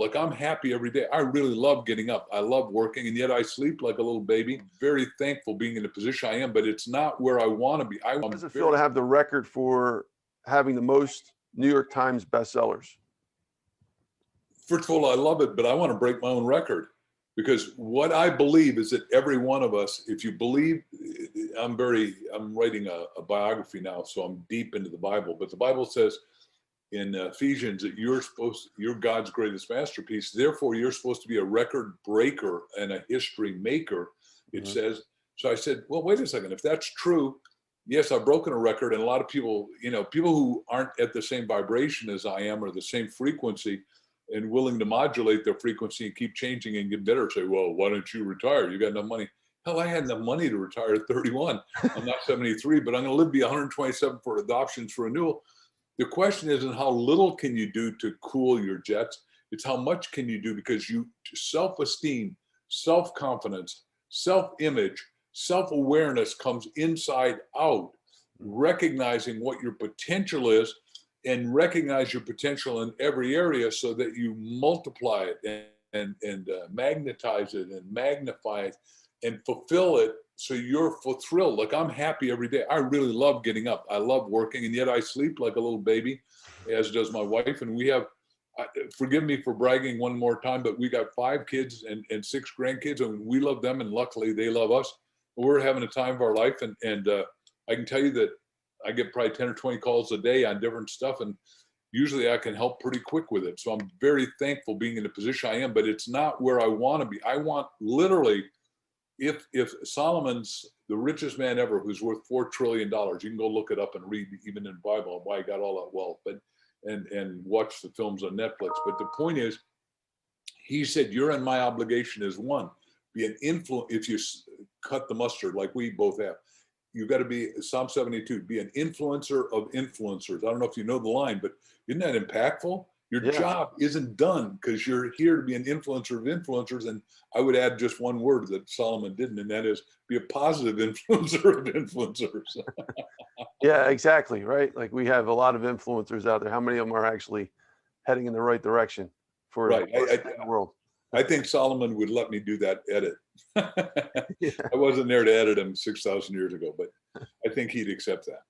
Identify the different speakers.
Speaker 1: Like, I'm happy every day. I really love getting up. I love working, and yet I sleep like a little baby. Very thankful being in the position I am, but it's not where I want to be.
Speaker 2: How does it feel to have the record for having the most New York Times bestsellers?
Speaker 1: First of all, I love it, but I want to break my own record, because what I believe is that every one of us, if you believe, I'm writing a biography now, so I'm deep into the Bible, but the Bible says in Ephesians that you're God's greatest masterpiece. Therefore, you're supposed to be a record breaker and a history maker, it says. So I said, well, wait a second. If that's true, yes, I've broken a record. And a lot of people, people who aren't at the same vibration as I am, or the same frequency, and willing to modulate their frequency and keep changing and get better, say, well, why don't you retire? You got enough money. Hell, I had enough money to retire at 31. I'm not 73, but I'm going to live be 127 for adoptions for renewal. The question isn't how little can you do to cool your jets. It's how much can you do, because self-esteem, self-confidence, self-image, self-awareness comes inside out, recognizing what your potential is, and recognize your potential in every area so that you multiply it and magnetize it and magnify it and fulfill it, so you're thrilled. Like, I'm happy every day. I really love getting up. I love working, and yet I sleep like a little baby, as does my wife. And we have, forgive me for bragging one more time, but we got 5 kids and 6 grandkids, and we love them, and luckily they love us. We're having a time of our life, and I can tell you that I get probably 10 or 20 calls a day on different stuff, and usually I can help pretty quick with it. So I'm very thankful being in the position I am, but it's not where I want to be. I want, literally, if Solomon's the richest man ever, who's worth $4 trillion, you can go look it up and read, even in the Bible, why he got all that wealth, but and watch the films on Netflix. But the point is, he said, you're in my obligation as one. Be an influence. If you cut the mustard like we both have, you got to be, Psalm 72, be an influencer of influencers. I don't know if you know the line, but isn't that impactful? Your job isn't done, because you're here to be an influencer of influencers. And I would add just one word that Solomon didn't, and that is be a positive influencer of influencers.
Speaker 2: Yeah, exactly. Right. Like, we have a lot of influencers out there. How many of them are actually heading in the right direction for the world?
Speaker 1: I think Solomon would let me do that edit. I wasn't there to edit him 6,000 years ago, but I think he'd accept that.